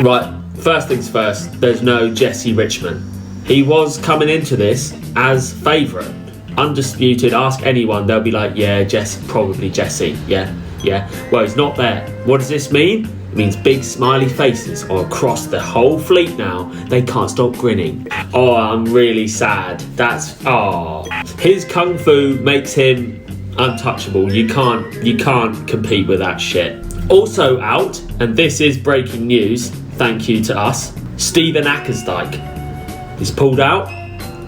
Right, first things first, there's no Jesse Richmond. He was coming into this as favourite. Undisputed, ask anyone, they'll be like, yeah, probably Jesse, yeah. Well, he's not there. What does this mean? It means big smiley faces are across the whole fleet now. They can't stop grinning. Oh, I'm really sad. His kung fu makes him untouchable. You can't compete with that shit. Also out, and this is breaking news, thank you to us, Steven Ackersdyke. He's pulled out.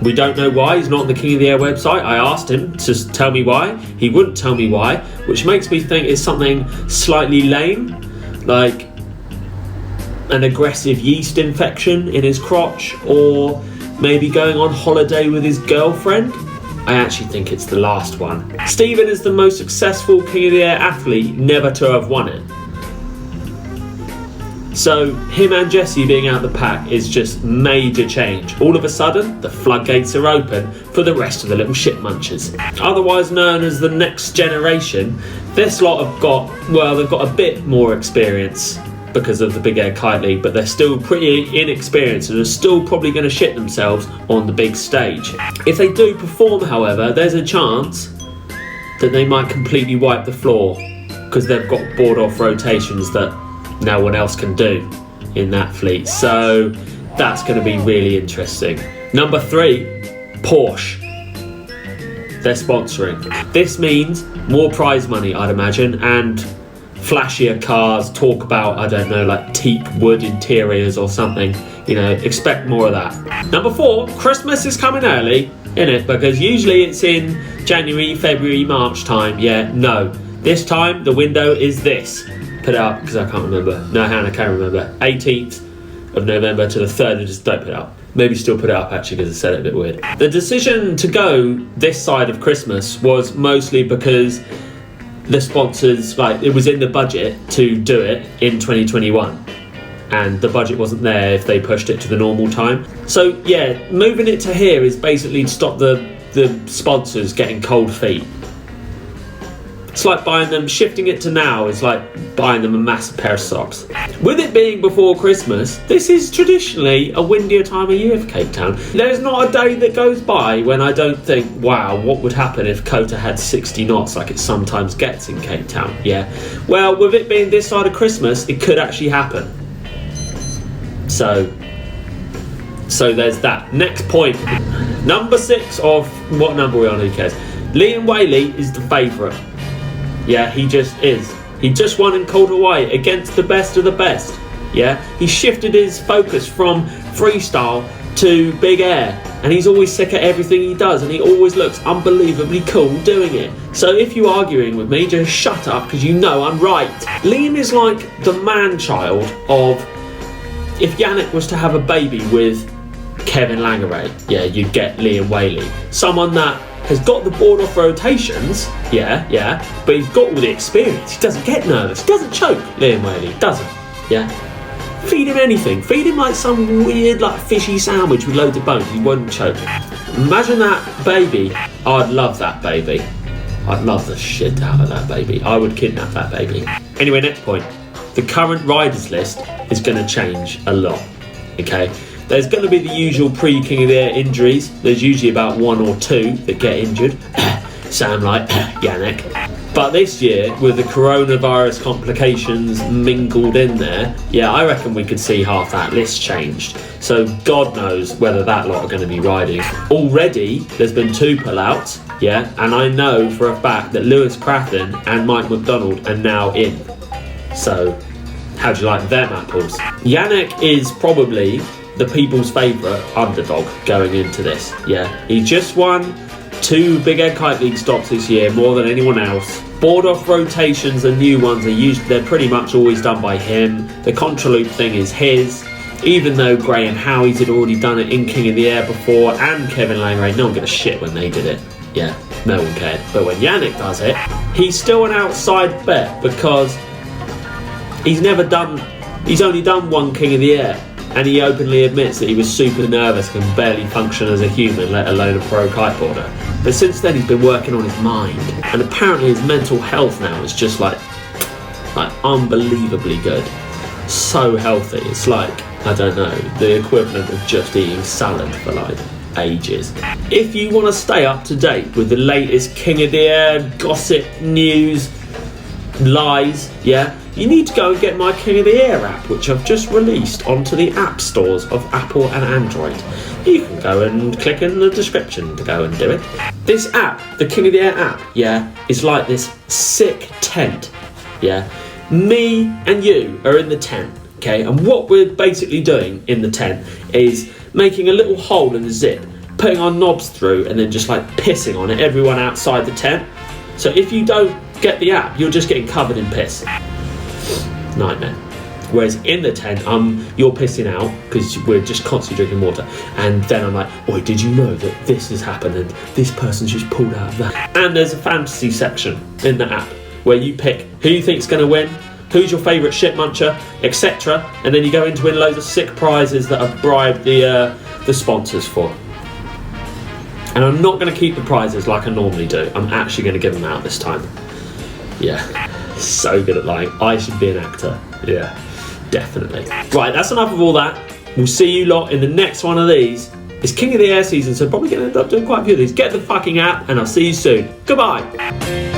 We don't know why. He's not on the King of the Air website. I asked him to tell me why. He wouldn't tell me why, which makes me think it's something slightly lame, like an aggressive yeast infection in his crotch, or maybe going on holiday with his girlfriend. I actually think it's the last one. Steven is the most successful King of the Air athlete never to have won it. So him and Jesse being out the pack is just major change. All of a sudden, the floodgates are open for the rest of the little shit munchers. Otherwise known as the next generation, this lot they've got a bit more experience because of the Big Air Kite League, but they're still pretty inexperienced and are still probably going to shit themselves on the big stage. If they do perform, however, there's a chance that they might completely wipe the floor because they've got board off rotations that no one else can do in that fleet. So that's going to be really interesting. Number 3, Porsche. They're sponsoring. This means more prize money, I'd imagine, and flashier cars. Talk about, I don't know, like teak wood interiors or something. You know, expect more of that. Number 4, Christmas is coming early, innit? Because usually it's in January, February, March time. Yeah, no. This time the window is this. Put it up because I can't remember. No, Hannah can't remember. 18th of November to the 3rd, just don't put it up. Maybe still put it up actually because I said it a bit weird. The decision to go this side of Christmas was mostly because the sponsors, it was in the budget to do it in 2021. And the budget wasn't there if they pushed it to the normal time. So yeah, moving it to here is basically to stop the sponsors getting cold feet. It's like shifting it to now is like buying them a massive pair of socks. With it being before Christmas, this is traditionally a windier time of year for Cape Town. There's not a day that goes by when I don't think, wow, what would happen if Kota had 60 knots like it sometimes gets in Cape Town? Yeah. Well, with it being this side of Christmas, it could actually happen. So there's that. Next point. Number 6 of, what number are we on? Who cares? Liam Whaley is the favourite. Yeah, he just is. He just won in cold Hawaii against the best of the best. Yeah, he shifted his focus from freestyle to big air, and he's always sick at everything he does, and he always looks unbelievably cool doing it. So if you're arguing with me, just shut up because you know I'm right. Liam is like the man-child of if Yannick was to have a baby with Kevin Langeray. Yeah, you'd get Liam Whaley. Someone that has got the board off rotations, yeah, but he's got all the experience. He doesn't get nervous. He doesn't choke, Liam Whaley. Doesn't, yeah. Feed him anything. Feed him like some weird, fishy sandwich with loads of bones. He won't choke. Imagine that baby. I'd love that baby. I'd love the shit out of that baby. I would kidnap that baby. Anyway, next point. The current riders list is going to change a lot, okay? There's going to be the usual pre-King of the Air injuries. There's usually about 1 or 2 that get injured. Sound like Yannick. But this year, with the coronavirus complications mingled in there, yeah, I reckon we could see half that list changed. So God knows whether that lot are going to be riding. Already, there's been 2 pullouts, yeah, and I know for a fact that Lewis Crathon and Mike McDonald are now in. So, how do you like them apples? Yannick is probably the people's favourite underdog going into this. Yeah, he just won 2 Big Air Kite League stops this year, more than anyone else. Board off rotations and new ones they're pretty much always done by him. The contraloop thing is his, even though Graham Howie's had already done it in King of the Air before, and Kevin Langeray. No one gave a shit when they did it. Yeah, no one cared. But when Yannick does it, he's still an outside bet because he's only done 1 King of the Air. And he openly admits that he was super nervous and can barely function as a human, let alone a pro kiteboarder. But since then he's been working on his mind, and apparently his mental health now is just like unbelievably good. So healthy. It's like, I don't know, the equivalent of just eating salad for like ages. If you want to stay up to date with the latest King of the Air gossip, news, lies, yeah, you need to go and get my King of the Air app, which I've just released onto the app stores of Apple and Android. You can go and click in the description to go and do it. This app, the King of the Air app, yeah, is like this sick tent, yeah. Me and you are in the tent, okay, and what we're basically doing in the tent is making a little hole in the zip, putting our knobs through, and then just like pissing on it, everyone outside the tent. So if you don't get the app, you're just getting covered in piss. Nightmare. Whereas in the tent, you're pissing out because we're just constantly drinking water, and then I'm like, oi, did you know that this has happened and this person's just pulled out of that? And there's a fantasy section in the app where you pick who you think's going to win, who's your favourite shit muncher, etc. And then you go in to win loads of sick prizes that I've bribed the sponsors for. And I'm not going to keep the prizes like I normally do. I'm actually going to give them out this time. Yeah, so good at lying. I should be an actor. Yeah, definitely. Right, that's enough of all that. We'll see you lot in the next one of these. It's King of the Air season, so probably going to end up doing quite a few of these. Get the fucking app, and I'll see you soon. Goodbye.